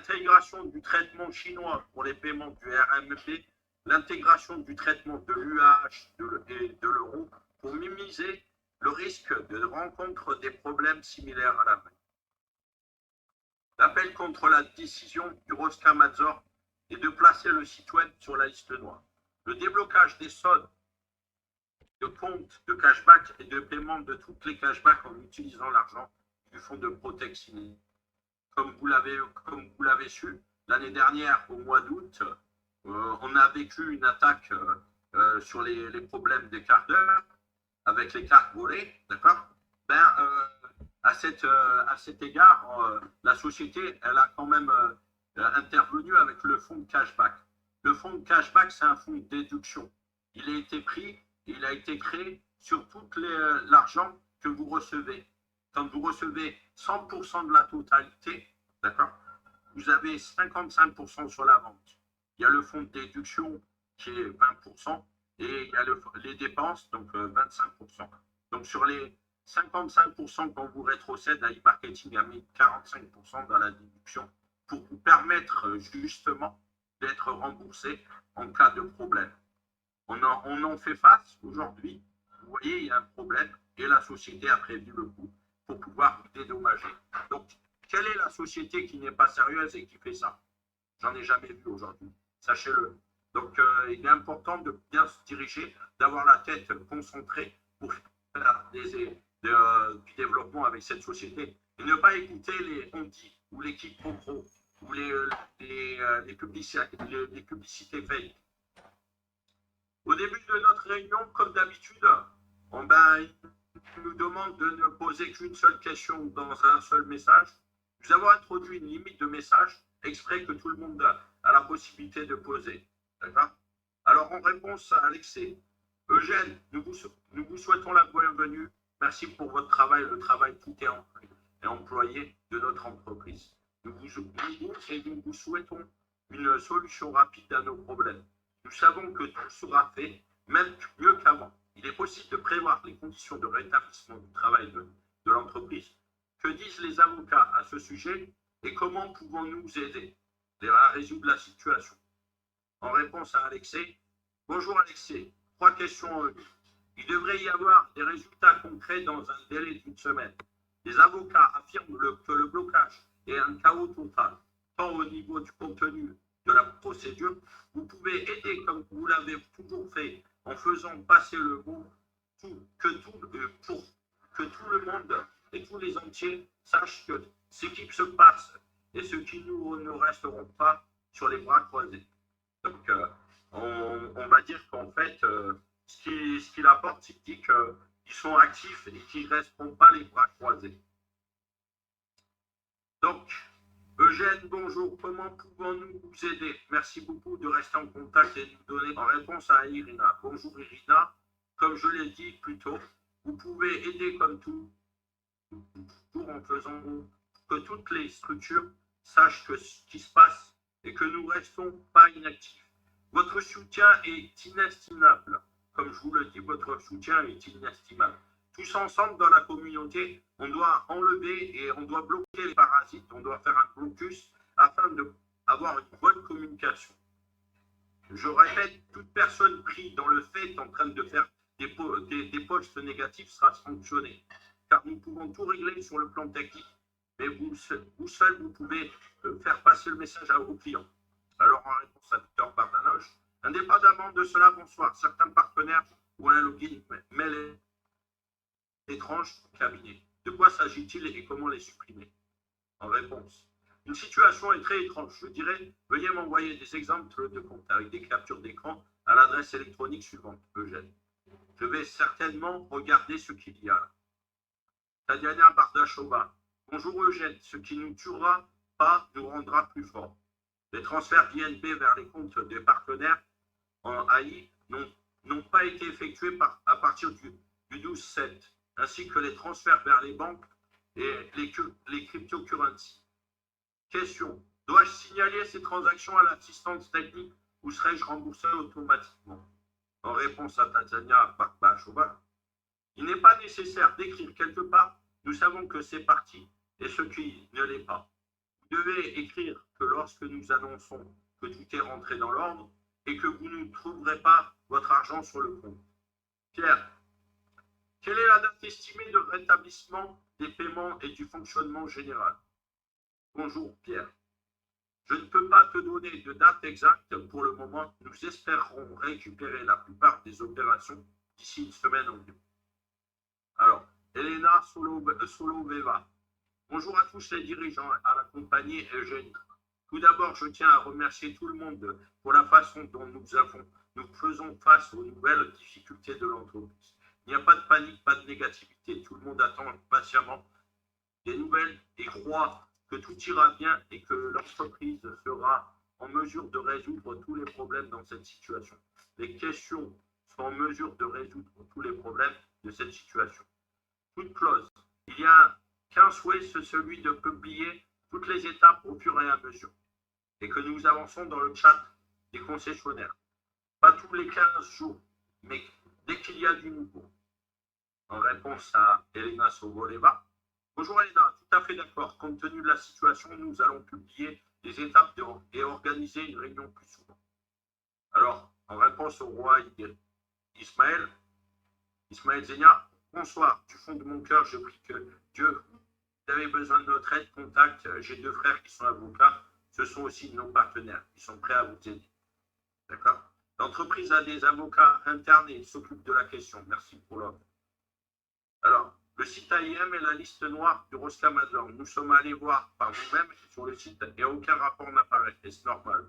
l'intégration du traitement chinois pour les paiements du RMB, l'intégration du traitement de l'UAH et de l'euro pour minimiser le risque de rencontre des problèmes similaires à l'avenir. L'appel contre la décision du Roskamazor est de placer le site web sur la liste noire. Le déblocage des soldes de comptes de cashback et de paiement de toutes les cashbacks en utilisant l'argent du fonds de protection. Comme vous l'avez su, l'année dernière, au mois d'août, on a vécu une attaque sur les problèmes des quarts d'heure avec les cartes volées, d'accord? À cet égard, la société, elle a quand même intervenu avec le fonds de cashback. Le fonds de cashback, c'est un fonds de déduction. Il a été pris, il a été créé sur tout l'argent que vous recevez. Quand vous recevez 100% de la totalité, d'accord, vous avez 55% sur la vente. Il y a le fonds de déduction qui est 20% et il y a les dépenses, donc 25%. Donc sur les 55%, quand vous rétrocède, à e-marketing a mis 45% dans la déduction pour vous permettre justement d'être remboursé en cas de problème. On en fait face aujourd'hui. Vous voyez, il y a un problème et la société a prévu le coup pour pouvoir vous dédommager. Donc, quelle est la société qui n'est pas sérieuse et qui fait ça? J'en ai jamais vu aujourd'hui. Sachez-le. Donc, il est important de bien se diriger, d'avoir la tête concentrée pour faire du développement avec cette société et ne pas écouter les on-dit ou les quiproquos ou les publicités fake. Au début de notre réunion, comme d'habitude, il nous demande de ne poser qu'une seule question dans un seul message. Nous avons introduit une limite de messages exprès que tout le monde a la possibilité de poser. D'accord? Alors, en réponse à Alexei, Eugène, nous vous souhaitons la bienvenue. Merci pour votre travail, le travail tout est employé de notre entreprise. Nous vous souhaitons une solution rapide à nos problèmes. Nous savons que tout sera fait, même mieux qu'avant. Il est possible de prévoir les conditions de rétablissement du travail de l'entreprise. Que disent les avocats à ce sujet et comment pouvons-nous aider à résoudre la situation? En réponse à Alexei, bonjour Alexei, 3 questions. Il devrait y avoir des résultats concrets dans un délai d'1 semaine. Les avocats affirment que le blocage est un chaos total, tant au niveau du contenu de la procédure. Vous pouvez aider comme vous l'avez toujours fait en faisant passer le mot pour que tout le monde et tous les entiers sachent que ce qui se passe et ce qui nous ne resteront pas sur les bras croisés. Donc, on va dire qu'en fait, ce qu'il apporte, c'est qu'il dit qu'ils sont actifs et qu'ils ne resteront pas les bras croisés. Donc, Eugène, bonjour. Comment pouvons-nous vous aider? Merci beaucoup de rester en contact et de nous donner en réponse à Irina. Bonjour Irina. Comme je l'ai dit plus tôt, vous pouvez aider comme tout en faisant que toutes les structures sachent ce qui se passe et que nous ne restons pas inactifs. Votre soutien est inestimable. Comme je vous le dis, votre soutien est inestimable. Tous ensemble dans la communauté, on doit enlever et on doit bloquer les parasites, on doit faire un blocus afin d'avoir une bonne communication. Je répète, toute personne prise dans le fait en train de faire des posts négatifs sera sanctionnée, car nous pouvons tout régler sur le plan technique, mais vous seul, vous pouvez faire passer le message aux clients. Alors, en réponse à Victor Bardanoche, indépendamment de cela, bonsoir, certains partenaires ou un login mêlent étrange au cabinet. De quoi s'agit-il et comment les supprimer? En réponse, une situation est très étrange. Je dirais, veuillez m'envoyer des exemples de comptes avec des captures d'écran à l'adresse électronique suivante, Eugène. Je vais certainement regarder ce qu'il y a là. Tatiana Bardachova. Bonjour Eugène, ce qui nous tuera pas nous rendra plus forts. Les transferts d'INP vers les comptes des partenaires en AI n'ont pas été effectués à partir du 12/7, ainsi que les transferts vers les banques et les cryptocurrencies. Question. Dois-je signaler ces transactions à l'assistance technique ou serais-je remboursé automatiquement? En réponse à Tatiana Barbachova, il n'est pas nécessaire d'écrire quelque part. Nous savons que c'est parti et ce qui ne l'est pas. Vous devez écrire que lorsque nous annonçons que tout est rentré dans l'ordre et que vous ne trouverez pas votre argent sur le compte. Pierre, quelle est la date estimée de rétablissement des paiements et du fonctionnement général? Bonjour Pierre. Je ne peux pas te donner de date exacte pour le moment. Nous espérons récupérer la plupart des opérations d'ici une semaine environ. Alors, Elena Soloveva. Bonjour à tous les dirigeants, à la compagnie Eugénie. Tout d'abord, je tiens à remercier tout le monde pour la façon dont nous faisons face aux nouvelles difficultés de l'entreprise. Il n'y a pas de panique, pas de négativité. Tout le monde attend patiemment des nouvelles et croit que tout ira bien et que l'entreprise sera en mesure de résoudre tous les problèmes dans cette situation. Les questions sont en mesure de résoudre tous les problèmes de cette situation. Toute clause. Il y a qu'un souhait, c'est celui de publier toutes les étapes au fur et à mesure et que nous avançons dans le chat des concessionnaires. Pas tous les 15 jours, mais dès qu'il y a du nouveau. En réponse à Elena Soboleva. Bonjour Elena, tout à fait d'accord. Compte tenu de la situation, nous allons publier les étapes et organiser une réunion plus souvent. Alors, en réponse au roi Ismaël Zenia, bonsoir. Du fond de mon cœur, je prie que Dieu, vous avez besoin de notre aide, contact. J'ai 2 frères qui sont avocats. Ce sont aussi nos partenaires. Ils sont prêts à vous aider. D'accord? L'entreprise a des avocats internes et ils s'occupent de la question. Merci pour l'ordre. Alors, le site AIM est la liste noire du Roscamazor. Nous sommes allés voir par nous-mêmes sur le site et aucun rapport n'apparaît. Et c'est normal.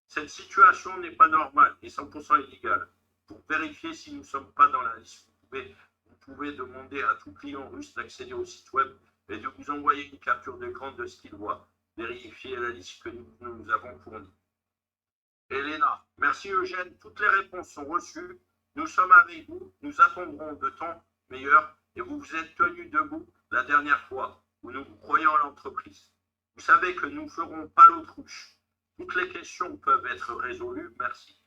Cette situation n'est pas normale et 100% illégale. Pour vérifier si nous ne sommes pas dans la liste, vous pouvez demander à tout client russe d'accéder au site web et de vous envoyer une capture d'écran de ce qu'il voit. Vérifiez la liste que nous avons fournie. Elena, merci Eugène. Toutes les réponses sont reçues. Nous sommes avec vous. Nous attendrons de temps meilleur et vous vous êtes tenu debout la dernière fois où nous croyons à l'entreprise. Vous savez que nous ne ferons pas l'autruche. Toutes les questions peuvent être résolues. Merci.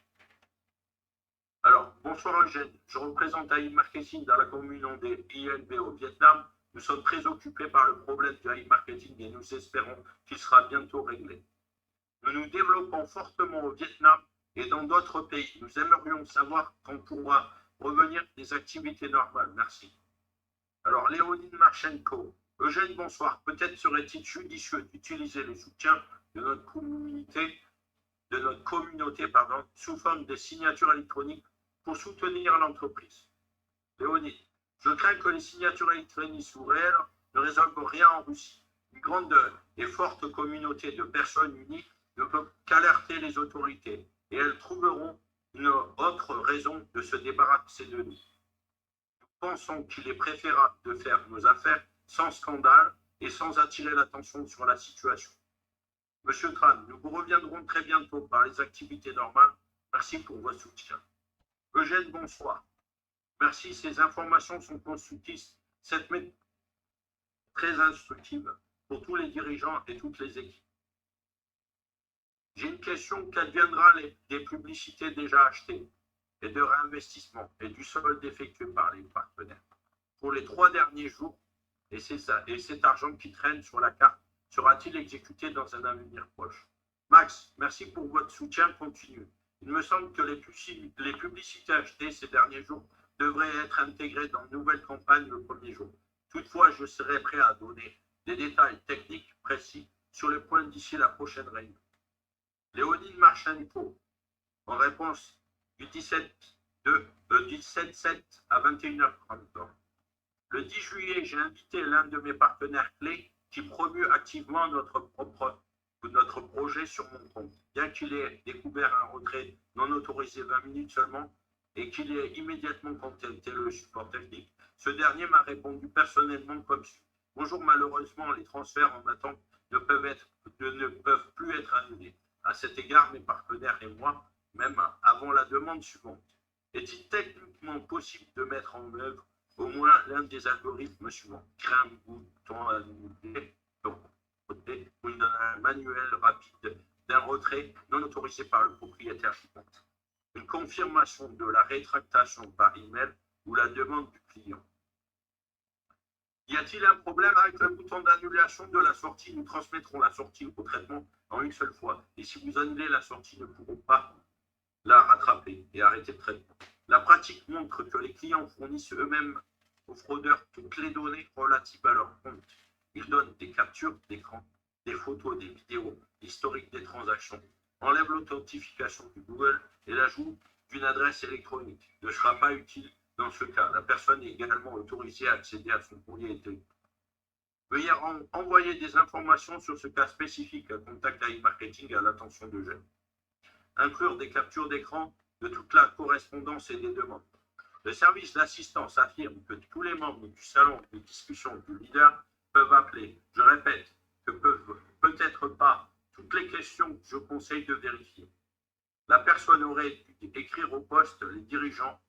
Alors, bonsoir Eugène. Je représente AI Marketing dans la commune des INB au Vietnam. Nous sommes très occupés par le problème du AI Marketing et nous espérons qu'il sera bientôt réglé. Nous nous développons fortement au Vietnam et dans d'autres pays. Nous aimerions savoir quand pourra revenir des activités normales. Merci. Alors, Léonine Marchenko. Eugène, bonsoir. Peut-être serait-il judicieux d'utiliser le soutien de notre communauté, sous forme de signatures électroniques pour soutenir l'entreprise. Léonide, je crains que les signatures électroniques sous réel ne résolvent rien en Russie. Une grande et forte communauté de personnes unies ne peut qu'alerter les autorités et elles trouveront une autre raison de se débarrasser de nous. Nous pensons qu'il est préférable de faire nos affaires sans scandale et sans attirer l'attention sur la situation. Monsieur Tran, nous vous reviendrons très bientôt par les activités normales. Merci pour votre soutien. Eugène, bonsoir. Merci, ces informations sont constructives. Cette méthode est très instructive pour tous les dirigeants et toutes les équipes. J'ai une question, qu'adviendra des publicités déjà achetées et de réinvestissement et du solde effectué par les partenaires pour les 3 derniers jours et cet argent qui traîne sur la carte sera-t-il exécuté dans un avenir proche? Max, merci pour votre soutien continu. Il me semble que les publicités achetées ces derniers jours devraient être intégrées dans de nouvelles campagnes le premier jour. Toutefois, je serai prêt à donner des détails techniques précis sur les points d'ici la prochaine réunion. Léonine Marchenko, en réponse du 17-7 à 21h30. Le 10 juillet, j'ai invité l'un de mes partenaires clés qui promue activement notre projet sur mon compte. Bien qu'il ait découvert un retrait non autorisé 20 minutes seulement et qu'il ait immédiatement contacté le support technique, ce dernier m'a répondu personnellement comme suit. Bonjour, malheureusement, les transferts en attente ne peuvent plus être annulés. À cet égard, mes partenaires et moi, même avant la demande suivante, est-il techniquement possible de mettre en œuvre au moins l'un des algorithmes suivants? Créer un bouton annulé ou un manuel rapide d'un retrait non autorisé par le propriétaire du compte. Une confirmation de la rétractation par email ou la demande du client. Y a-t-il un problème avec le bouton d'annulation de la sortie? Nous transmettrons la sortie au traitement en une seule fois. Et si vous annulez la sortie, ne pourront pas la rattraper et arrêter le traitement. La pratique montre que les clients fournissent eux-mêmes aux fraudeurs toutes les données relatives à leur compte. Ils donnent des captures d'écran, des photos, des vidéos, l'historique des transactions, enlèvent l'authentification du Google et l'ajout d'une adresse électronique. Ne sera pas utile dans ce cas. La personne est également autorisée à accéder à son courrier électronique. Veuillez envoyer des informations sur ce cas spécifique à Contact AI Marketing à l'attention d'Eugène. Inclure des captures d'écran de toute la correspondance et des demandes. Le service d'assistance affirme que tous les membres du salon de discussion du leader peuvent appeler. Je répète que peuvent peut-être pas toutes les questions que je conseille de vérifier. La personne aurait dû écrire au poste. Les dirigeants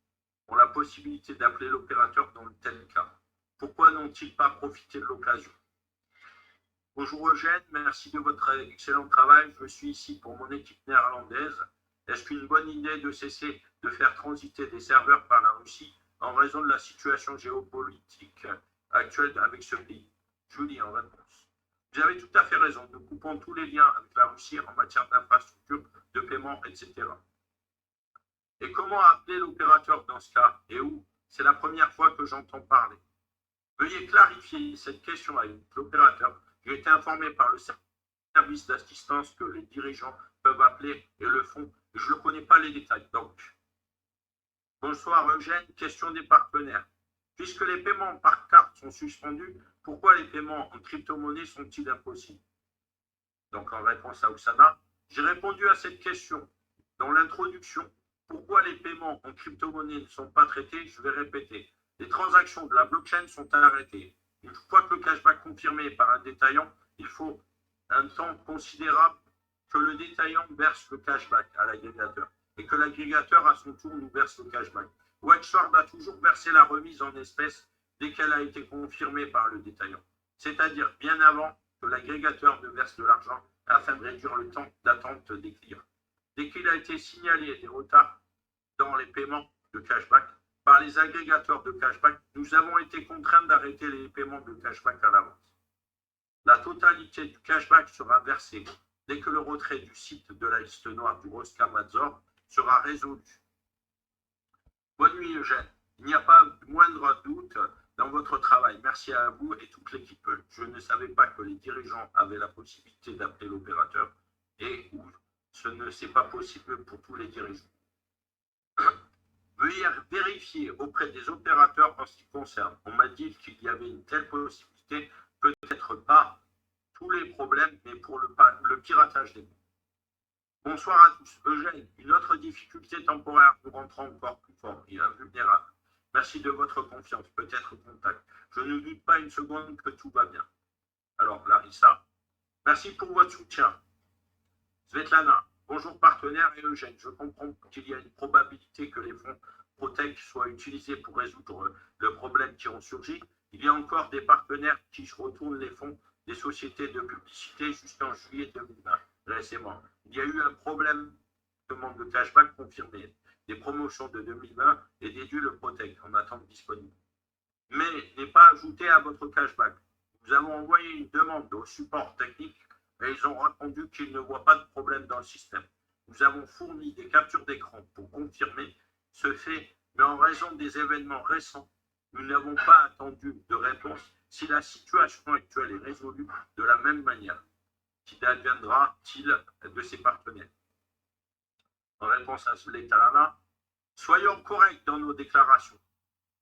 ont la possibilité d'appeler l'opérateur dans le tel cas. Pourquoi n'ont-ils pas profité de l'occasion? Bonjour Eugène, merci de votre excellent travail. Je suis ici pour mon équipe néerlandaise. Est-ce qu'une bonne idée de cesser de faire transiter des serveurs par la Russie en raison de la situation géopolitique actuelle avec ce pays? Julie en réponse. Vous avez tout à fait raison. Nous coupons tous les liens avec la Russie en matière d'infrastructure, de paiement, etc. Et comment appeler l'opérateur dans ce cas et où? C'est la première fois que j'entends parler. Veuillez clarifier cette question avec l'opérateur. J'ai été informé par le service d'assistance que les dirigeants peuvent appeler et le font. Je ne connais pas les détails. Donc, bonsoir Eugène, question des partenaires. Puisque les paiements par carte sont suspendus, pourquoi les paiements en crypto-monnaie sont-ils impossibles? Donc, en réponse à Oussana, j'ai répondu à cette question dans l'introduction. Pourquoi les paiements en crypto-monnaie ne sont pas traités? Je vais répéter. Les transactions de la blockchain sont arrêtées. Une fois que le cashback confirmé par un détaillant, il faut un temps considérable que le détaillant verse le cashback à l'agrégateur et que l'agrégateur à son tour nous verse le cashback. Waxword a toujours versé la remise en espèces dès qu'elle a été confirmée par le détaillant, c'est-à-dire bien avant que l'agrégateur ne verse de l'argent afin de réduire le temps d'attente des clients. Dès qu'il a été signalé des retards dans les paiements de cashback par les agrégateurs de cashback, nous avons été contraints d'arrêter les paiements de cashback à l'avance. La totalité du cashback sera versée dès que le retrait du site de la liste noire du Roskamazor sera résolu. Bonne nuit Eugène. Il n'y a pas de moindre doute dans votre travail. Merci à vous et toute l'équipe. Je ne savais pas que les dirigeants avaient la possibilité d'appeler l'opérateur et où ce ne c'est pas possible pour tous les dirigeants. Veuillez vérifier auprès des opérateurs en ce qui concerne. On m'a dit qu'il y avait une telle possibilité, peut-être pas tous les problèmes, mais pour le piratage des bons. Bonsoir à tous. Eugène, une autre difficulté temporaire nous rentrant encore plus fort et invulnérable. Merci de votre confiance, peut-être contact. Je ne doute pas une seconde que tout va bien. Alors, Larissa, merci pour votre soutien. Svetlana, bonjour partenaire et Eugène. Je comprends qu'il y a une probabilité que les fonds Protect soient utilisés pour résoudre le problème qui ont surgi. Il y a encore des partenaires qui retournent les fonds des sociétés de publicité jusqu'en juillet 2020. Récemment, il y a eu un problème de manque de cashback confirmé. Des promotions de 2020 et déduit le Protect en attente disponible. Mais n'est pas ajouté à votre cashback. Nous avons envoyé une demande au support technique et ils ont répondu qu'ils ne voient pas de problème dans le système. Nous avons fourni des captures d'écran pour confirmer ce fait, mais en raison des événements récents, nous n'avons pas attendu de réponse si la situation actuelle est résolue de la même manière. Qu'adviendra-t-il de ses partenaires? En réponse à Svetlana, soyons corrects dans nos déclarations.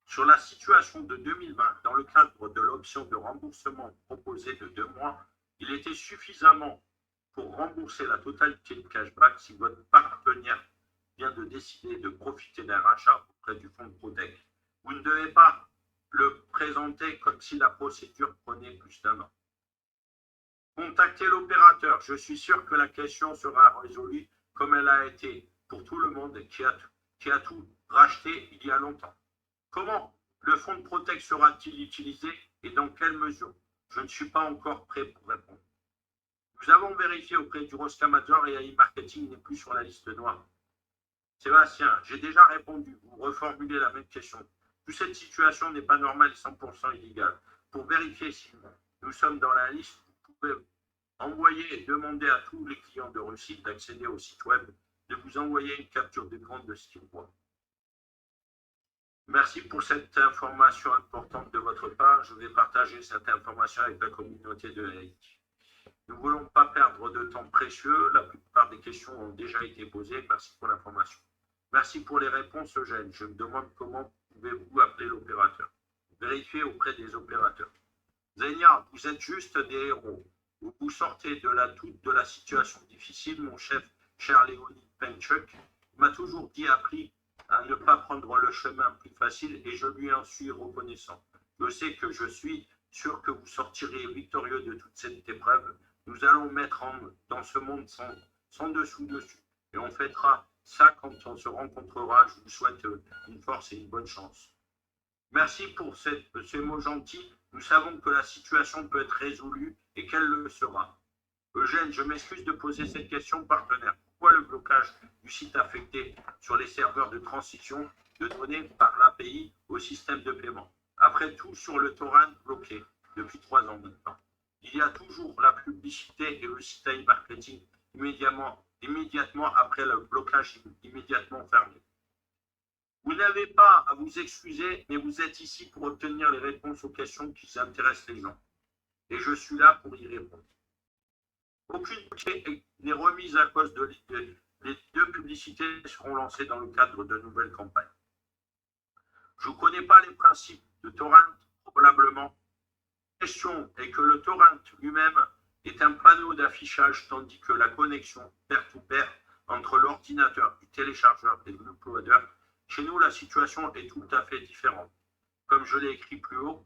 Sur la situation de 2020, dans le cadre de l'option de remboursement proposée de 2 mois, il était suffisamment pour rembourser la totalité du cashback si votre partenaire vient de décider de profiter d'un rachat auprès du fonds de Protect. Vous ne devez pas le présenter comme si la procédure prenait plus d'1 an. Contactez l'opérateur. Je suis sûr que la question sera résolue comme elle a été pour tout le monde qui a tout racheté il y a longtemps. Comment le fonds de Protect sera-t-il utilisé et dans quelle mesure? Je ne suis pas encore prêt pour répondre. Nous avons vérifié auprès du Roskamazor et AI Marketing n'est plus sur la liste noire. Sébastien, j'ai déjà répondu. Vous reformulez la même question. Toute cette situation n'est pas normale et 100% illégale. pour vérifier si nous sommes dans la liste, vous pouvez envoyer et demander à tous les clients de Russie d'accéder au site web, de vous envoyer une capture d'écran de ce qu'ils voient. Merci pour cette information importante de votre part. Je vais partager cette information avec la communauté de Haïti. Nous ne voulons pas perdre de temps précieux. La plupart des questions ont déjà été posées. Merci pour l'information. Merci pour les réponses, Eugène. Je me demande comment pouvez-vous appeler l'opérateur. Vérifiez auprès des opérateurs. Zénia, vous êtes juste des héros. Vous sortez de la situation difficile. Mon chef, cher Léonid Penchuk, m'a toujours appris à ne pas prendre le chemin plus facile et je lui en suis reconnaissant. Je sais que je suis sûr que vous sortirez victorieux de toute cette épreuve. Nous allons mettre dans ce monde sans dessous-dessus et on fêtera ça quand on se rencontrera. Je vous souhaite une force et une bonne chance. Merci pour ces mots gentils. Nous savons que la situation peut être résolue et qu'elle le sera. Eugène, je m'excuse de poser cette question, partenaire. Pourquoi le blocage du site affecté sur les serveurs de transition de données par l'API au système de paiement? Après tout, sur le torrent bloqué depuis 3 ans maintenant. Il y a toujours la publicité et le site e-marketing immédiatement après le blocage immédiatement fermé. Vous n'avez pas à vous excuser, mais vous êtes ici pour obtenir les réponses aux questions qui intéressent les gens. Et je suis là pour y répondre. Aucune clé n'est remise à cause de les 2 publicités seront lancées dans le cadre de nouvelles campagnes. Je ne connais pas les principes de torrent, probablement. La question est que le torrent lui-même est un panneau d'affichage, tandis que la connexion pair-to-pair entre l'ordinateur du téléchargeur et de l'uploader, chez nous, la situation est tout à fait différente. Comme je l'ai écrit plus haut,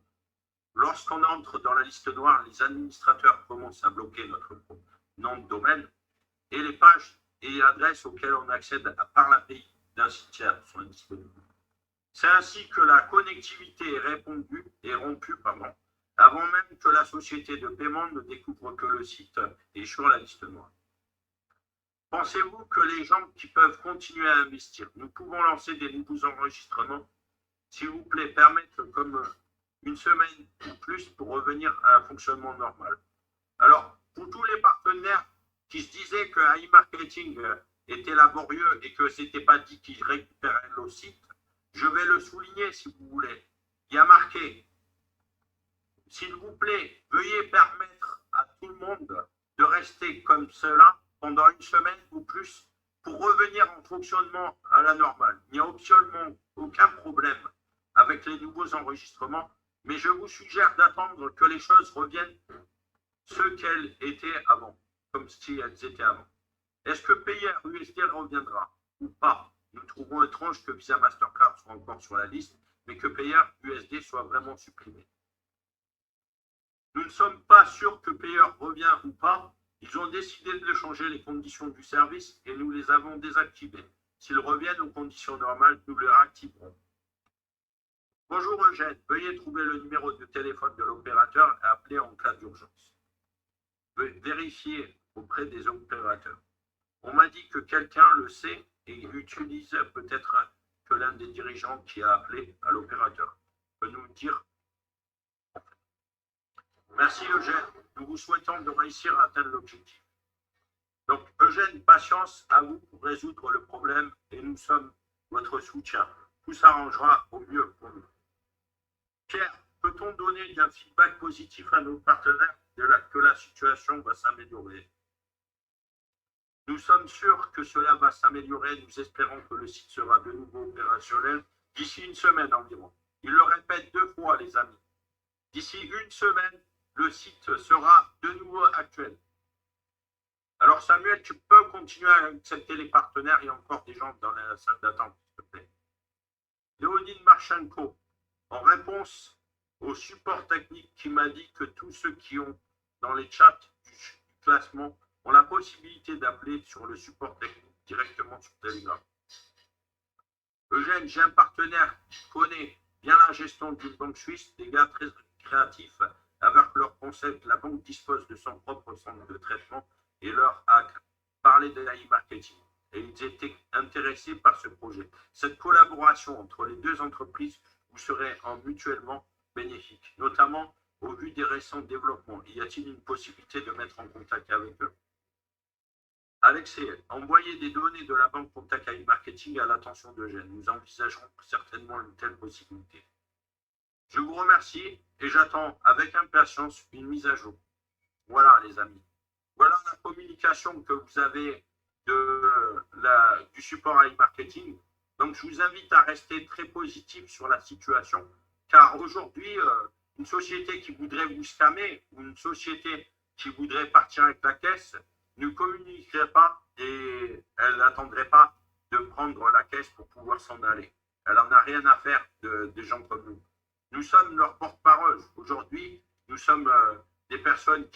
lorsqu'on entre dans la liste noire, les administrateurs commencent à bloquer notre nom de domaine et les pages et adresses auxquelles on accède par l'API d'un site tiers sont indisponibles. C'est ainsi que la connectivité est rompue avant même que la société de paiement ne découvre que le site est sur la liste noire. Pensez-vous que les gens qui peuvent continuer à investir, nous pouvons lancer des nouveaux enregistrements, s'il vous plaît, permettre comme une semaine ou plus pour revenir à un fonctionnement normal. Alors, pour tous les partenaires qui se disaient que e-marketing était laborieux et que ce n'était pas dit qu'ils récupéraient le site, je vais le souligner si vous voulez. Il y a marqué, s'il vous plaît, veuillez permettre à tout le monde de rester comme cela pendant une semaine ou plus pour revenir en fonctionnement à la normale. Il n'y a absolument aucun problème avec les nouveaux enregistrements, mais je vous suggère d'attendre que les choses reviennent ce qu'elles étaient avant, comme si elles étaient avant. Est-ce que Payer USD reviendra ou pas? Nous trouvons étrange que Visa Mastercard soit encore sur la liste, mais que Payer USD soit vraiment supprimé. Nous ne sommes pas sûrs que Payer revient ou pas. Ils ont décidé de changer les conditions du service et nous les avons désactivées. S'ils reviennent aux conditions normales, nous les réactiverons. Bonjour Eugène, veuillez trouver le numéro de téléphone de l'opérateur et appeler en cas d'urgence. Vérifiez auprès des opérateurs. On m'a dit que quelqu'un le sait et utilise peut-être que l'un des dirigeants qui a appelé à l'opérateur peut nous dire. Merci Eugène, nous vous souhaitons de réussir à atteindre l'objectif. Donc Eugène, patience à vous pour résoudre le problème et nous sommes votre soutien. Tout s'arrangera au mieux pour nous. Pierre, peut-on donner un feedback positif à nos partenaires que la situation va s'améliorer? Nous sommes sûrs que cela va s'améliorer. Nous espérons que le site sera de nouveau opérationnel d'ici une semaine environ. Il le répète 2 fois, les amis. D'ici une semaine, le site sera de nouveau actuel. Alors Samuel, tu peux continuer à accepter les partenaires. Il y a encore des gens dans la salle d'attente, s'il te plaît. Léonide Marchenko, en réponse au support technique qui m'a dit que tous ceux qui ont dans les chats du classement ont la possibilité d'appeler sur le support technique directement sur Telegram. Eugène, j'ai un partenaire qui connaît bien la gestion d'une banque suisse, des gars très créatifs avec leur concept. La banque dispose de son propre centre de traitement et leur a parlé de l'e-marketing. Et ils étaient intéressés par ce projet. Cette collaboration entre les 2 entreprises vous serait mutuellement bénéfique, notamment au vu des récents développements? Y a-t-il une possibilité de mettre en contact avec eux? Alexei, envoyer des données de la banque Contact AI Marketing à l'attention d'Eugène. Nous envisagerons certainement une telle possibilité. Je vous remercie et j'attends avec impatience une mise à jour. Voilà, les amis. Voilà la communication que vous avez du support AI Marketing. Donc, je vous invite à rester très positif sur la situation, car aujourd'hui, une société qui voudrait vous scammer ou une société qui voudrait partir avec la caisse ne communiquerait pas et elle n'attendrait pas de prendre la caisse pour pouvoir s'en aller. Elle n'en a rien à faire des gens comme nous. Nous sommes leur porte-parole. Aujourd'hui, nous sommes des personnes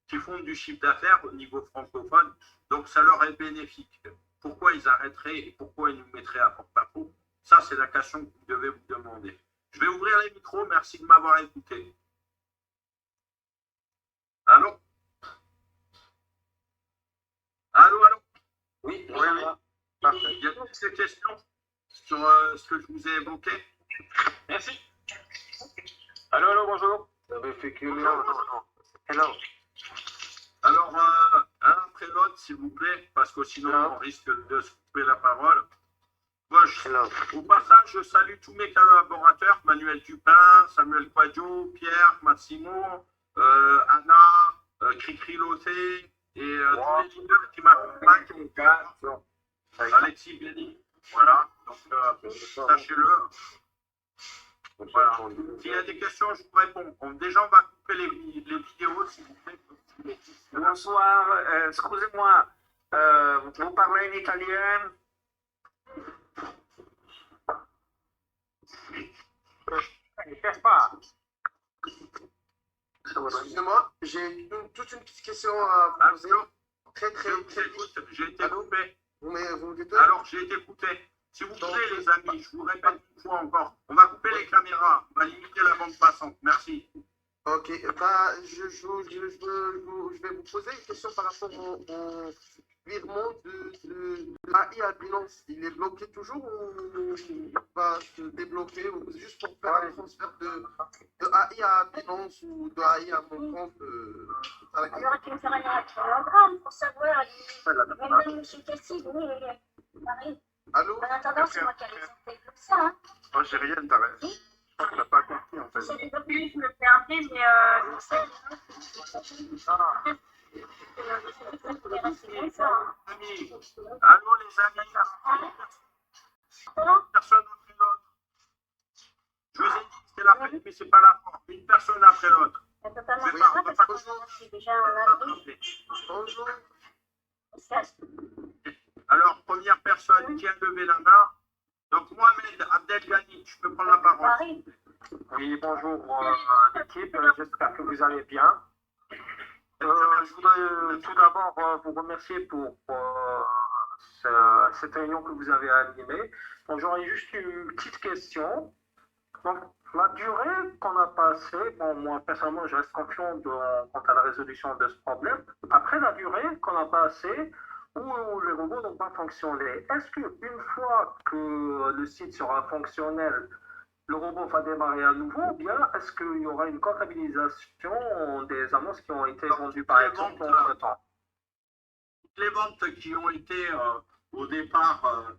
qui font du chiffre d'affaires au niveau francophone, donc ça leur est bénéfique. Pourquoi ils arrêteraient et pourquoi ils nous mettraient à porte-à-faux? Ça, c'est la question que vous devez vous demander. Je vais ouvrir les micros. Merci de m'avoir écouté. Allô? Allô? Oui, oui. Parfait. Il y a toutes ces questions sur ce que je vous ai évoqué? Merci. Allô, bonjour. Vous avez fait que Hello. Alors, un après l'autre, s'il vous plaît, parce que sinon on risque de se couper la parole. Au passage, je salue tous mes collaborateurs, Manuel Dupin, Samuel Quadio, Pierre, Massimo, Anna, Cricri Loté et tous les leaders qui m'accompagnent. Alexis Béni. Voilà, donc sachez-le. Voilà. S'il y a des questions, je vous réponds. Déjà, on va couper les vidéos, s'il vous plaît. Bonsoir, excusez-moi, vous parlez en italien? Qu'est-ce pas? Excusez-moi, j'ai toute une petite question à vous poser. Très vite. J'ai été coupé. Vous me Alors, j'ai été coupé. Si vous voulez, les amis, je vous répète une fois encore, on va couper les caméras, on va limiter la bande passante. Merci. Ok, bah, je vais vous poser une question par rapport au virement de AI à Binance. Il est bloqué toujours ou il va se débloquer ou juste pour faire un transfert de AI à Binance ou de AI à mon compte Alors, tu me feras un programme pour savoir, même M. Cassid, oui, pareil. Allô? En attendant, c'est moi qui ai les comme ça. Hein. Oh, j'ai rien, t'arrêtes. Je n'ai pas compris, en fait. J'ai des documents, je me fais appeler, mais je sais. Allô, les amis. Personne après l'autre. Je vous ai dit que c'est la fête, mais c'est pas la forme. Une personne après l'autre. Ça peut pas marcher, parce que je suis déjà en avril. Bonjour. Alors, première personne qui a levé la main. Donc, Mohamed Abdelghani, je peux prendre la parole. Oui, bonjour l'équipe, j'espère que vous allez bien. Je voudrais tout d'abord vous remercier pour cette réunion que vous avez animée. Donc, j'aurais juste une petite question. Donc, la durée qu'on a passée, bon, moi personnellement, je reste confiant quant à la résolution de ce problème. Après la durée qu'on a passée, où les robots n'ont pas fonctionné, est-ce qu'une fois que le site sera fonctionnel, le robot va démarrer à nouveau, ou bien est-ce qu'il y aura une comptabilisation des annonces qui ont été vendues par exemple entre temps? Toutes les ventes qui ont été au départ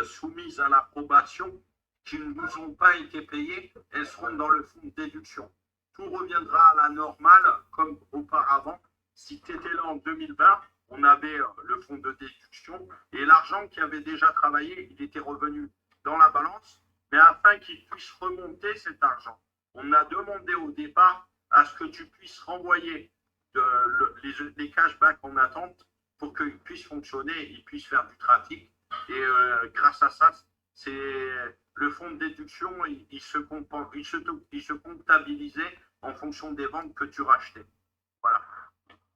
soumises à l'approbation, qui ne vous ont pas été payées, elles seront dans le fonds de déduction. Tout reviendra à la normale comme auparavant. Si tu étais là en 2020, on avait le fonds de déduction et l'argent qui avait déjà travaillé, il était revenu dans la balance. Mais afin qu'il puisse remonter cet argent, on a demandé au départ à ce que tu puisses renvoyer les cashbacks en attente pour qu'ils puissent fonctionner, ils puissent faire du trafic. Et grâce à ça, c'est le fonds de déduction, il se comptabilisait en fonction des ventes que tu rachetais. Voilà.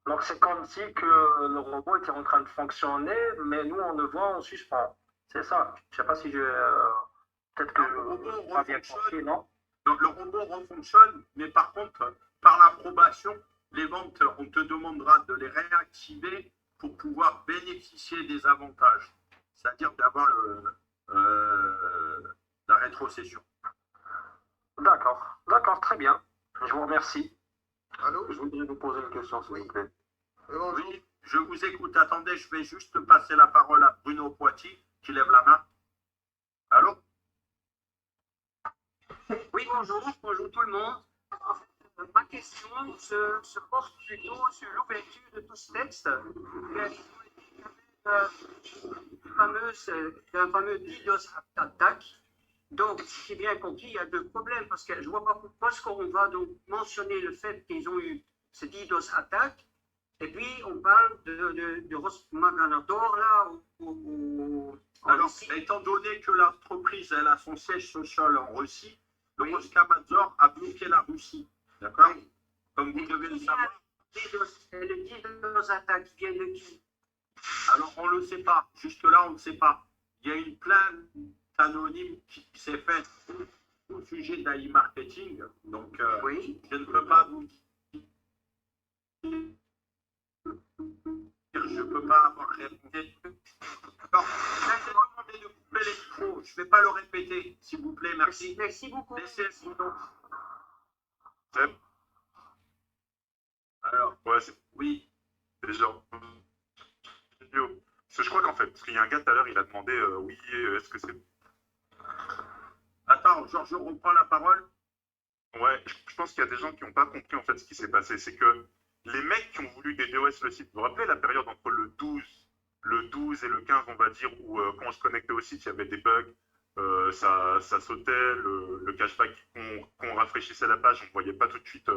Donc c'est comme si que le robot était en train de fonctionner, mais nous on le voit en suspens. C'est ça. Je ne sais pas si peut-être que le robot pas bien compris, non? Donc, le robot refonctionne, mais par contre, par l'approbation, les ventes, on te demandera de les réactiver pour pouvoir bénéficier des avantages, c'est-à-dire d'avoir la rétrocession. D'accord, très bien. Je vous remercie. Allô? Je voudrais vous poser une question, s'il vous plaît. Bonjour. Oui, je vous écoute. Attendez, je vais juste passer la parole à Bruno Poiti, qui lève la main. Allô? Oui, bonjour tout le monde. Ma question se porte plutôt sur l'ouverture de tout ce texte. D'un fameux DDoS attack. Donc, si j'ai bien compris, il y a deux problèmes parce que je ne vois pas pourquoi est-ce qu'on va donc mentionner le fait qu'ils ont eu ce DDoS attack et puis on parle de Rosmaganator là Alors, étant donné que l'entreprise elle a son siège social en Russie, le Roskomnadzor a bloqué la Russie. D'accord? Comme vous devez le savoir. Le DDoS attack vient de qui? Alors, on ne le sait pas. Jusque-là, on ne sait pas. Il y a une plainte anonyme qui s'est faite au sujet d'AI Marketing. Donc, Oui. je ne peux pas vous dire. Je ne peux pas avoir répondu. Alors, je vais demander de couper les micros. Je ne vais pas le répéter, s'il vous plaît. Merci. Merci beaucoup. Laissez sinon. Seb? Alors, Ouais, oui. c'est genre. Parce que je crois qu'en fait, parce qu'il y a un gars tout à l'heure, il a demandé oui, est-ce que c'est. Attends, Georges, je reprends la parole. Ouais, je pense qu'il y a des gens qui n'ont pas compris en fait ce qui s'est passé. C'est que les mecs qui ont voulu DDoS le site, vous vous rappelez la période entre le 12 et le 15, on va dire, où quand on se connectait au site, il y avait des bugs, ça sautait, le cashback, qu'on rafraîchissait la page, on ne voyait pas tout de suite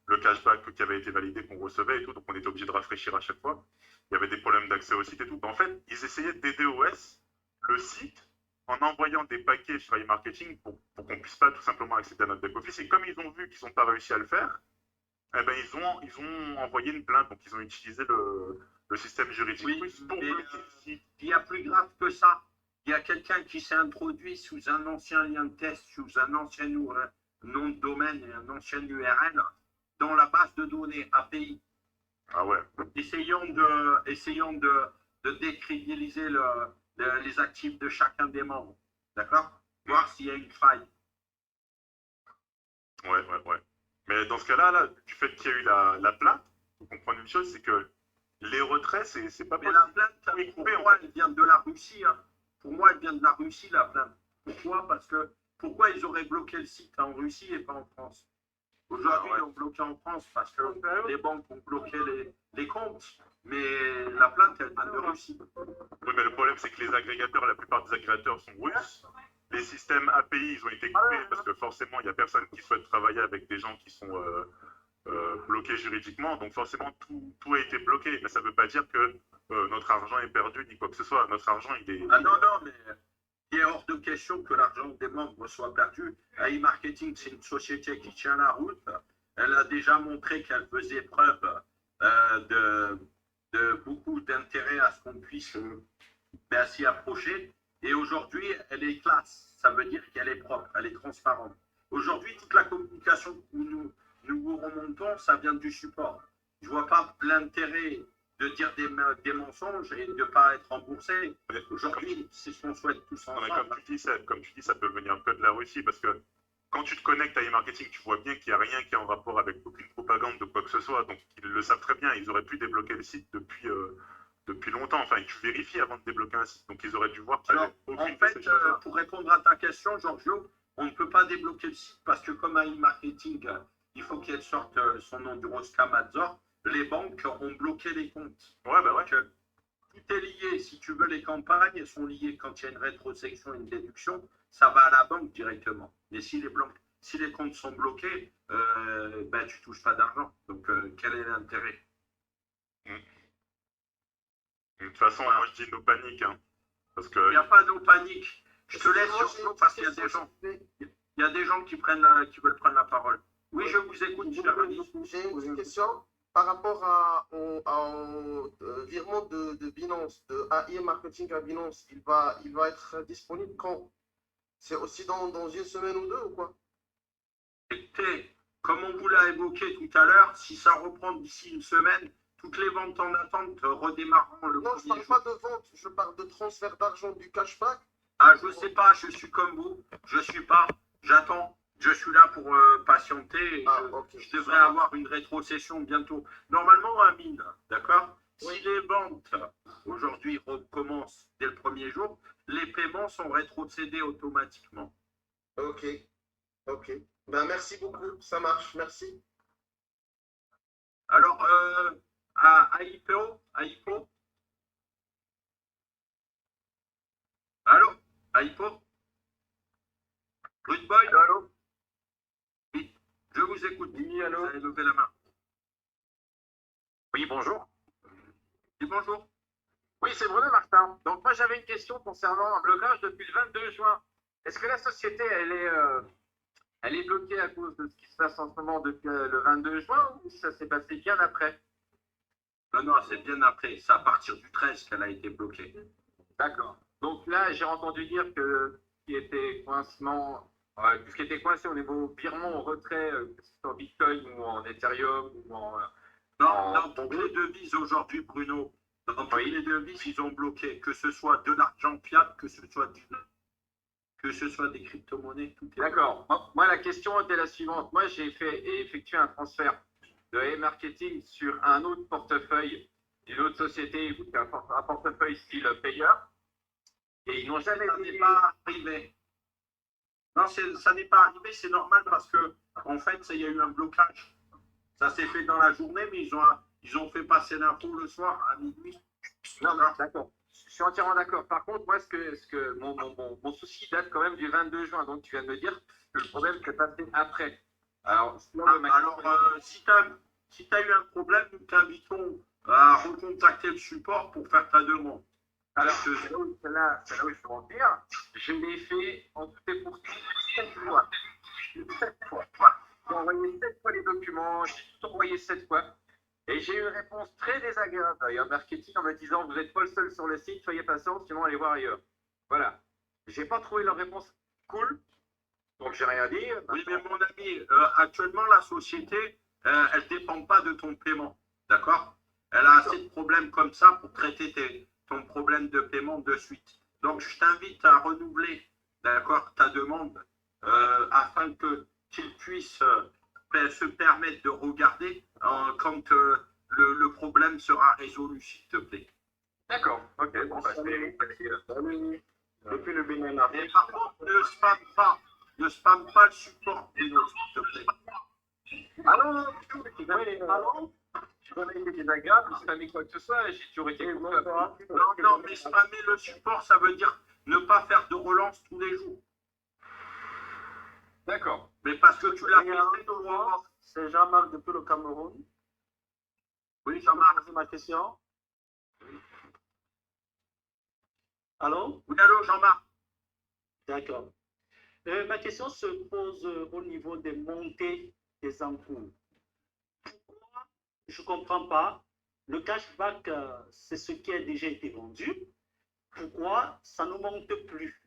le cashback qui avait été validé, qu'on recevait et tout, donc on était obligé de rafraîchir à chaque fois. Il y avait des problèmes d'accès au site et tout. En fait, ils essayaient de DDoS le site en envoyant des paquets sur e-marketing pour qu'on ne puisse pas tout simplement accéder à notre back-office. Et comme ils ont vu qu'ils n'ont pas réussi à le faire, eh ben, ils ont envoyé une plainte. Donc, ils ont utilisé le système juridique russe pour bloquer le site. Il y a plus grave que ça. Il y a quelqu'un qui s'est introduit sous un ancien lien de test, sous un ancien nom de domaine et un ancien URL dans la base de données API. Ah ouais. Essayons de décrédibiliser les actifs de chacun des membres. D'accord? Voir s'il y a une faille. Ouais. Mais dans ce cas-là, du fait qu'il y a eu la plainte, il faut comprendre une chose, c'est que les retraits, c'est pas Mais possible. la plainte, pour moi, elle vient de la Russie. Hein. Pour moi, elle vient de la Russie, la plainte. Pourquoi? Parce que pourquoi ils auraient bloqué le site en Russie et pas en France? Aujourd'hui, ils ont bloqué en France parce que les banques ont bloqué les comptes. Mais la plainte, elle vient de Russie. Oui, mais le problème, c'est que les agrégateurs, la plupart des agrégateurs sont russes. Les systèmes API, ils ont été coupés parce que forcément, il n'y a personne qui souhaite travailler avec des gens qui sont bloqués juridiquement. Donc forcément, tout a été bloqué. Mais ça ne veut pas dire que notre argent est perdu ni quoi que ce soit. Notre argent, il est... Ah non, mais il est hors de question que l'argent des membres soit perdu. AI Marketing, c'est une société qui tient la route. Elle a déjà montré qu'elle faisait preuve de beaucoup d'intérêt à ce qu'on puisse s'y approcher. Et aujourd'hui, elle est classe. Ça veut dire qu'elle est propre, elle est transparente. Aujourd'hui, toute la communication que nous vous remontons, ça vient du support. Je ne vois pas l'intérêt de dire des mensonges et de ne pas être remboursé. Aujourd'hui, c'est ce qu'on souhaite tous ensemble. Comme tu dis, ça peut venir que de la Russie parce que quand tu te connectes à e-marketing, tu vois bien qu'il n'y a rien qui est en rapport avec aucune propagande de quoi que ce soit. Donc, ils le savent très bien. Ils auraient pu débloquer le site depuis longtemps. Enfin, tu vérifies avant de débloquer un site. Donc, ils auraient dû voir qu'il n'y avait aucune en fait, pour répondre à ta question, Giorgio, on ne peut pas débloquer le site parce que comme à e-marketing, il faut qu'elle sorte son nom du Roskomnadzor. Les banques ont bloqué les comptes. Ouais. Donc, tout est lié. Si tu veux, les campagnes sont liées. Quand il y a une rétrosection, une déduction, ça va à la banque directement. Mais si les comptes sont bloqués, tu ne touches pas d'argent. Donc, quel est l'intérêt? De toute façon, moi je dis nos paniques. Hein, parce que... Il n'y a pas de panique. Je te laisse surtout parce qu'il y a des gens. Il y a des gens qui veulent prendre la parole. Oui, je vous écoute, cher ami. J'ai une petite question par rapport au virement de Binance, de AI Marketing à Binance. Il va être disponible quand? C'est aussi dans une semaine ou deux ou quoi? Écoutez, comme on vous l'a évoqué tout à l'heure, si ça reprend d'ici une semaine, toutes les ventes en attente redémarreront le Non, je premier parle jour. pas de vente, je parle de transfert d'argent du cashback. Ah, je sais pas, je suis comme vous. Je suis pas. J'attends Je suis là pour patienter. Et Ah, ok. je devrais avoir une rétrocession bientôt. Normalement, Amine, d'accord? Si les ventes aujourd'hui recommencent dès le premier jour, les paiements sont rétrocédés automatiquement. Ok. Ok. Ben, merci beaucoup. Ça marche. Merci. Alors, à IPO, allô? À IPO? Rude Boy? Allô? Oui, je vous écoute. Oui, allô? Vous avez levé la main. Oui, bonjour. Dis bonjour. Oui, c'est Bruno Martin. Donc, moi, j'avais une question concernant un blocage depuis le 22 juin. Est-ce que la société, elle est bloquée à cause de ce qui se passe en ce moment depuis le 22 juin ou ça s'est passé bien après? Non, non, c'est bien après. C'est à partir du 13 qu'elle a été bloquée. D'accord. Donc là, j'ai entendu dire que ce qui était tout ce qui était coincé au niveau virement au retrait, que ce soit en Bitcoin ou en Ethereum ou en... Dans toutes les devises aujourd'hui, Bruno, dans toutes les devises, ils ont bloqué, que ce soit de l'argent fiat, que ce soit des crypto-monnaies, tout est D'accord. Moi, la question était la suivante. Moi, j'ai effectué un transfert de e-marketing sur un autre portefeuille d'une autre société, ou un portefeuille style payeur. Et ils n'ont jamais Ça n'est pas arrivé. Non, ça n'est pas arrivé, c'est normal parce que, en fait, il y a eu un blocage. Ça s'est fait dans la journée, mais ils ont fait passer l'info le soir à minuit. Non, mais d'accord. Je suis entièrement d'accord. Par contre, moi, mon souci date quand même du 22 juin. Donc, tu viens de me dire que le problème s'est passé après. Alors, si tu as eu un problème, nous t'invitons à recontacter le support pour faire ta demande. Alors, c'est là où je veux en venir. Je l'ai fait en tout et pour tout 7 fois. 7 fois. J'ai envoyé 7 fois les documents, j'ai tout envoyé 7 fois. Et j'ai eu une réponse très désagréable d'ailleurs, marketing, en me disant vous n'êtes pas le seul sur le site, soyez patient, sinon allez voir ailleurs. Voilà. J'ai pas trouvé leur réponse cool, donc j'ai rien dit. Oui, mais mon ami, actuellement, la société, elle ne dépend pas de ton paiement. D'accord? Elle a assez de problèmes comme ça pour traiter ton problème de paiement de suite. Donc, je t'invite à renouveler, d'accord, ta demande afin qu'il puisse se permettre de regarder quand le problème sera résolu, s'il te plaît. D'accord, ok, bon, bah, Depuis le Bénin. Et par contre, ne spamme pas le support, Bruno, s'il te plaît. Ah non, non, du tout, je connais été désagréable, si t'as mis quoi que ce soit, j'ai toujours été content. Non, mais spammer le support, ça veut dire ne pas faire de relance tous les jours. D'accord. Mais parce que tu l'as fait toi. C'est Jean-Marc depuis le Cameroun. Oui, Jean-Marc. C'est ma question. Allô? Oui, allô, Jean-Marc. D'accord. Ma question se pose au niveau des montées des encours. Pourquoi, je ne comprends pas, le cashback, c'est ce qui a déjà été vendu. Pourquoi ça ne monte plus?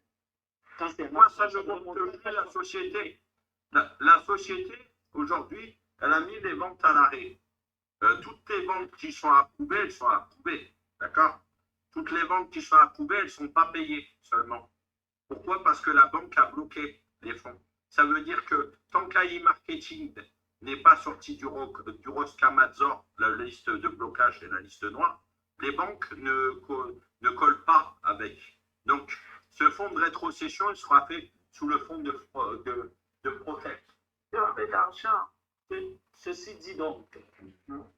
Moi, ça ne monte plus la société. La société, aujourd'hui, elle a mis les ventes à l'arrêt. Toutes les ventes qui sont approuvées, elles sont approuvées. D'accord? Toutes les ventes qui sont approuvées, elles ne sont pas payées seulement. Pourquoi? Parce que la banque a bloqué les fonds. Ça veut dire que tant qu'AI Marketing n'est pas sorti du Roskamazor, la liste de blocage et la liste noire, les banques ne collent pas avec. Donc, ce fonds de rétrocession, il sera fait sous le fonds de Protect. Mais d'argent. Ceci dit donc,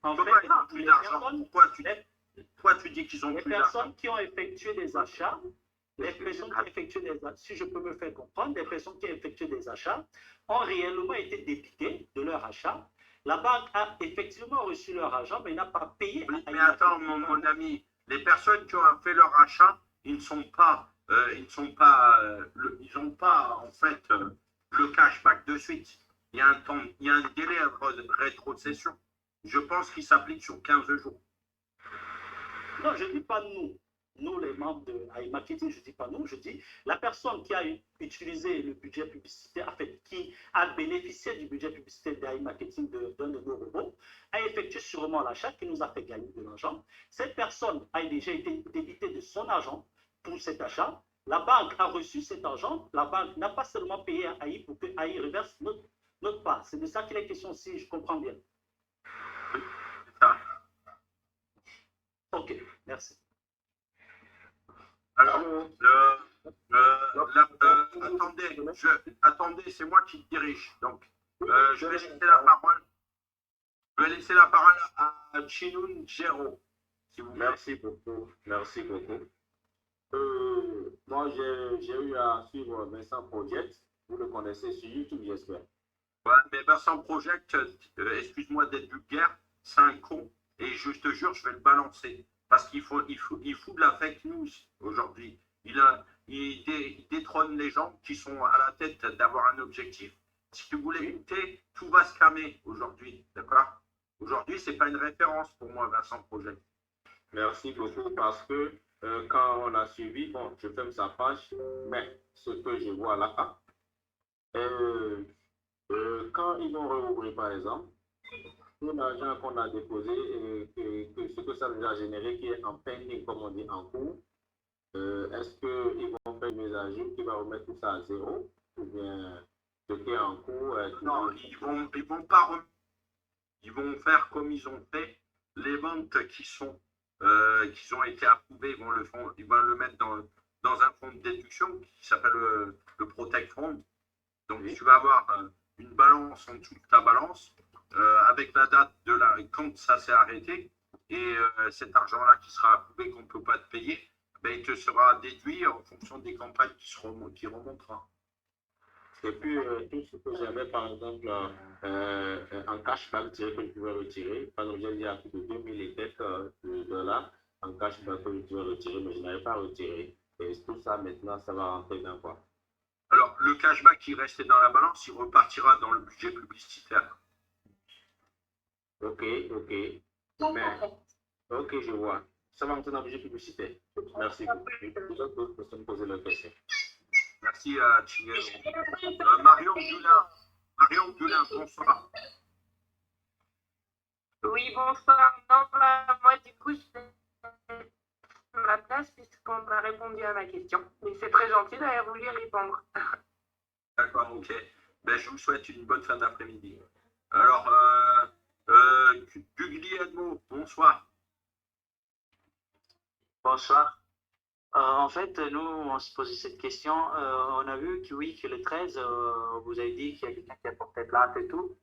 en Pourquoi fait, ils n'ont plus d'argent? Pourquoi tu dis qu'ils ont les plus d'argent? personnes qui ont effectué des achats, si je peux me faire comprendre, les personnes qui ont effectué des achats ont réellement été débitées de leur achat. La banque a effectivement reçu leur argent, mais n'a pas payé. Oui, mais attends, mon ami, les personnes qui ont fait leur achat, ils n'ont pas en fait le cashback de suite. Il y a un délai de rétrocession. Je pense qu'il s'applique sur 15 jours. Non, je ne dis pas nous les membres de AI Marketing, je ne dis pas nous, je dis la personne qui a utilisé le budget publicitaire, en fait, qui a bénéficié du budget publicitaire d'AI Marketing d'un de nos robots, a effectué sûrement l'achat qui nous a fait gagner de l'argent. Cette personne a déjà été débitée de son argent pour cet achat la banque a reçu cet argent, la banque n'a pas seulement payé à AI pour que AI reverse notre part. C'est de ça qu'il est question, si je comprends bien. Ok, merci. Alors, attendez, c'est moi qui dirige. Donc, je vais laisser la parole. Je vais laisser la parole à Chinoun Gero. Si vous voulez. Merci beaucoup. Merci beaucoup. Moi, j'ai eu à suivre Vincent Project. Vous le connaissez sur YouTube, j'espère. Ouais, mais Vincent Project, excuse-moi d'être vulgaire, c'est un con. Et je te jure, je vais le balancer. Parce qu'il fout de la fake news aujourd'hui. Il détrône les gens qui sont à la tête d'avoir un objectif. Si tu voulais lutter, tout va se calmer aujourd'hui. D'accord? Aujourd'hui, ce n'est pas une référence pour moi, Vincent Project. Merci beaucoup parce que quand on a suivi, bon, je ferme sa page, mais ce que je vois là, quand ils vont rouvrir, par exemple, tout l'argent qu'on a déposé et ce que ça nous a généré, qui est en pending, comme on dit, en cours, est-ce qu'ils vont faire une mise à jour qui va remettre tout ça à zéro ou bien ce qui est en cours? Non, ils vont pas remettre. Ils vont faire comme ils ont fait. Les ventes qui ont été approuvées, ils vont le mettre dans un fonds de déduction qui s'appelle le Protect Fund. Donc, tu vas avoir une balance en dessous de ta balance avec la date quand ça s'est arrêté. Et cet argent-là qui sera approuvé, qu'on ne peut pas te payer, ben, il te sera déduit en fonction des campagnes qui remontera. Et puis, tout ce que j'avais, par exemple, en cashback que je pouvais retirer, par exemple, j'ai dit à plus de 2000 et quelques $ en cashback que je pouvais retirer, mais je n'avais pas retiré. Et tout ça, maintenant, ça va rentrer dans quoi? Alors, le cashback qui restait dans la balance, il repartira dans le budget publicitaire. Ok. Mais, ok, je vois. Ça va rentrer dans le budget publicitaire. Merci beaucoup. D'autres personnes me poser la question. Merci à Chigel. Marion Gulin, bonsoir. Oui, bonsoir. Non, moi, du coup, je vais ma place puisqu'on m'a répondu à ma question. Mais c'est très gentil d'avoir voulu répondre. D'accord, ok. Ben, je vous souhaite une bonne fin d'après-midi. Alors, Guglielmo, bonsoir. Bonsoir. En fait, nous, on se posait cette question. On a vu que oui, que le 13, vous avez dit qu'il y a quelqu'un qui a porté plainte et tout.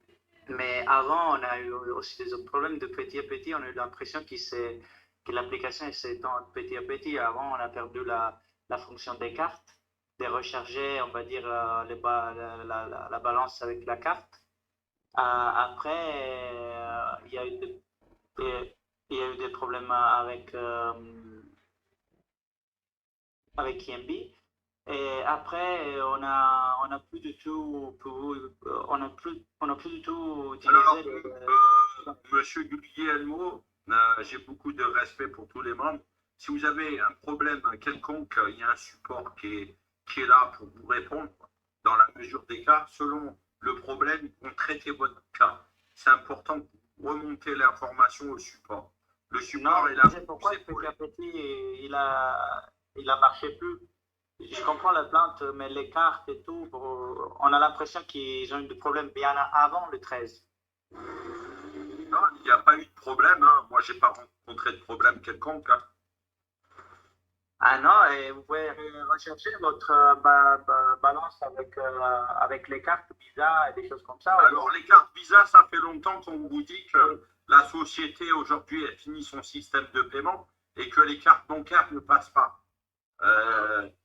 Mais avant, on a eu aussi des autres problèmes de petit à petit. On a eu l'impression que l'application s'étend de petit à petit. Avant, on a perdu la fonction des cartes, de recharger, on va dire, la balance avec la carte. Après, il y a eu des problèmes avec KMB. Et après, on a plus du tout utilisé. Alors, Monsieur Guglielmo, j'ai beaucoup de respect pour tous les membres. Si vous avez un problème quelconque, il y a un support qui est là pour vous répondre dans la mesure des cas. Selon le problème, on traite votre cas. C'est important de remonter l'information au support. Le support est là. Pourquoi petit à petit, il a marché plus? Je comprends la plainte, mais les cartes et tout, on a l'impression qu'ils ont eu des problèmes bien avant le 13. Non, il n'y a pas eu de problème. Hein. Moi, je n'ai pas rencontré de problème quelconque. Hein. Ah non, et vous pouvez rechercher votre balance avec les cartes Visa et des choses comme ça. Alors, les cartes Visa, ça fait longtemps qu'on vous dit que la société, aujourd'hui, a fini son système de paiement et que les cartes bancaires ne passent pas.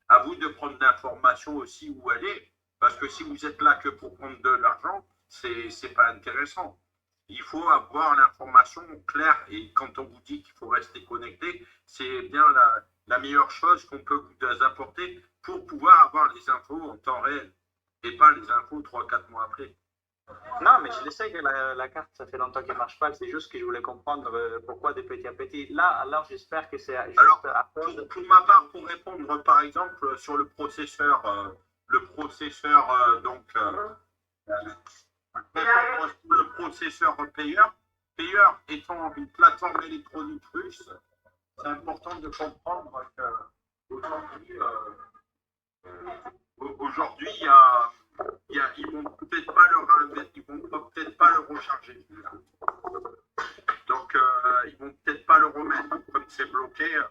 À vous de prendre l'information aussi où elle est, parce que si vous êtes là que pour prendre de l'argent, c'est pas intéressant. Il faut avoir l'information claire et quand on vous dit qu'il faut rester connecté, c'est bien la meilleure chose qu'on peut vous apporter pour pouvoir avoir les infos en temps réel et pas les infos 3-4 mois après. Non, mais je le sais que la carte, ça fait longtemps qu'elle ne marche pas. C'est juste que je voulais comprendre pourquoi de petit à petit. Là, alors j'espère que c'est juste alors, à cause pour ma part, pour répondre par exemple sur le processeur payeur étant une plateforme électronique russe, c'est important de comprendre qu'aujourd'hui, Aujourd'hui, ils vont peut-être pas le recharger. Donc, ils vont peut-être pas le remettre comme c'est bloqué.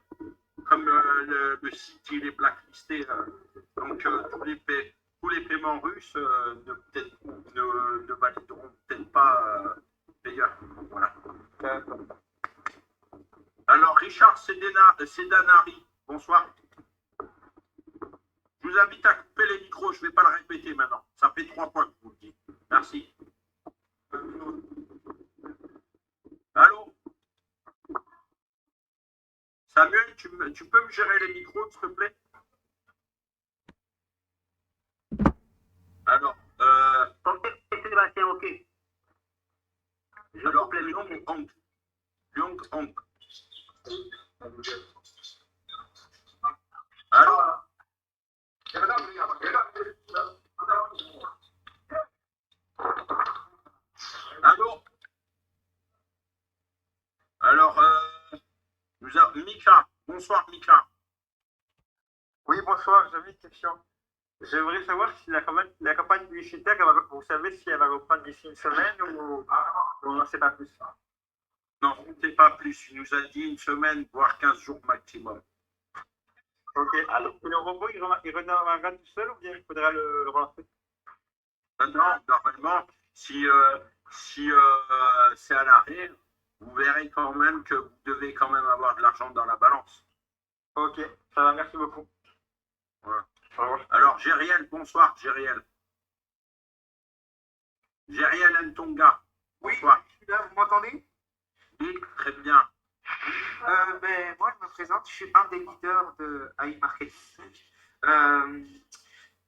Comme le site il est blacklisté, donc tous les paiements russes ne valideront peut-être pas d'ailleurs. Voilà. Alors, Richard Sedanari, bonsoir. Je vous invite à couper les micros, je ne vais pas le répéter maintenant. Ça fait 3 fois que je vous le dis. Merci. Allô? Samuel, tu peux me gérer les micros, s'il te plaît? Alors, Ok, Sébastien, ok. Je alors coupe les micros. Lyong Hong. Alors, allô? Alors, nous avons Mika. Bonsoir, Mika. Oui, bonsoir, j'avais une question. J'aimerais savoir si la campagne publicitaire, vous savez si elle va reprendre d'ici une semaine ou on n'en sait pas plus. Non, c'est pas plus. Il nous a dit une semaine, voire 15 jours maximum. Ok, alors le robot, il reviendra tout seul ou bien il faudra le relancer? Non, normalement, si c'est à l'arrêt, vous verrez quand même que vous devez quand même avoir de l'argent dans la balance. Ok, ça va, merci beaucoup. Voilà. Alors, Gériel, bonsoir, Gériel. Gériel Ntonga. Bonsoir. Oui, je suis là, vous m'entendez? Oui, très bien. Moi, je me présente, je suis un des leaders de AI Marketing.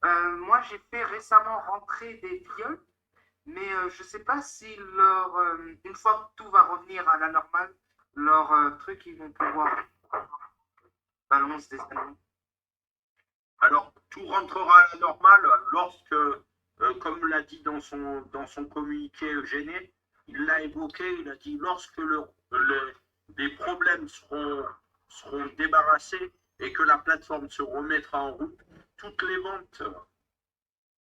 Moi, j'ai fait récemment rentrer des tilleuls, mais je ne sais pas si une fois que tout va revenir à la normale, leurs trucs, ils vont pouvoir balancer des annonces. Alors, tout rentrera à la normale lorsque, comme l'a dit dans son communiqué Eugénie, il l'a évoqué, il a dit lorsque les problèmes seront débarrassés et que la plateforme se remettra en route, toutes les ventes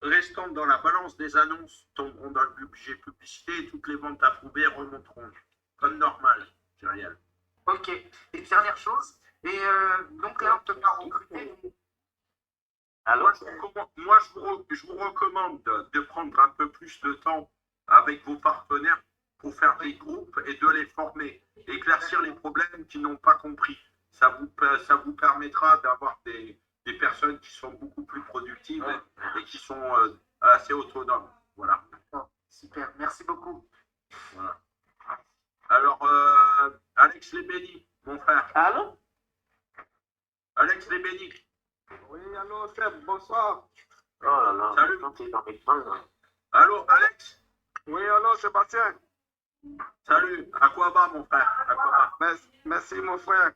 restant dans la balance des annonces tomberont dans le budget publicité et toutes les ventes approuvées remonteront comme normal, Gériel. Ok, et dernière chose, donc là, on ne peut pas recruter. Alors, moi, je vous recommande de prendre un peu plus de temps avec vos partenaires pour faire des groupes et de les former, éclaircir les problèmes qu'ils n'ont pas compris. Ça vous permettra d'avoir des personnes qui sont beaucoup plus productives et qui sont assez autonomes. Voilà. Super, merci beaucoup. Voilà. Alors, Alex Lebeni, mon frère. Allô? Alex Lebeni. Oui, allô, Seb, bonsoir. Oh là là, Salut. quand il est dans mes plans, là. Allô, Alex. Oui, allô, Sébastien. Salut. Aquaba, mon frère. Aquaba. Merci, mon frère.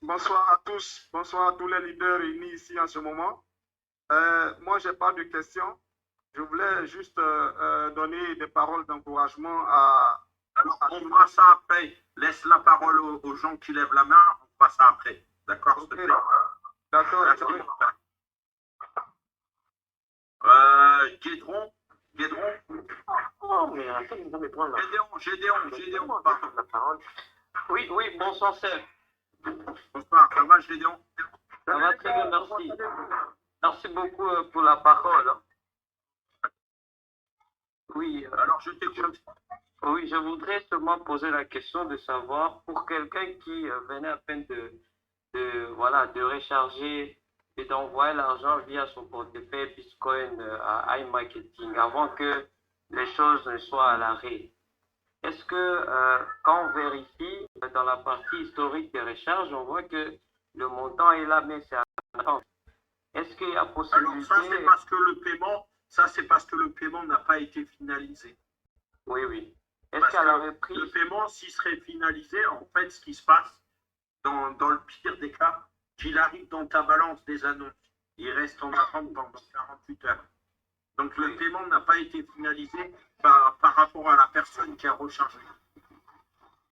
Bonsoir à tous. Bonsoir à tous les leaders réunis ici en ce moment. Moi, je n'ai pas de questions. Je voulais juste donner des paroles d'encouragement à... Alors, on fera ça après. Laisse la parole aux gens qui lèvent la main. On fera ça après. D'accord, s'il te plaît. D'accord. Guédron. Oh, mais attends, il est dans mes plans, là. Gédéon, pardon. La parole. Oui, bonsoir, Seb. Bonsoir, ça va, Gédéon? Ça va très bien, merci. Merci beaucoup pour la parole. Oui. Alors, je t'écoute. Oui, je voudrais seulement poser la question de savoir, pour quelqu'un qui venait à peine de recharger et d'envoyer l'argent via son portefeuille Bitcoin à iMarketing avant que les choses ne soient à l'arrêt. Est-ce que quand on vérifie dans la partie historique des recharges, on voit que le montant est là, mais c'est à l'attente. Est-ce qu'il y a possibilité... Alors, ça, c'est parce que le paiement n'a pas été finalisé. Oui. Est-ce qu'à la reprise... Le paiement, s'il serait finalisé, en fait, ce qui se passe, dans le pire des cas, qu'il arrive dans ta balance des annonces, il reste en attente pendant 48 heures. Donc, le paiement n'a pas été finalisé par rapport à la personne qui a rechargé.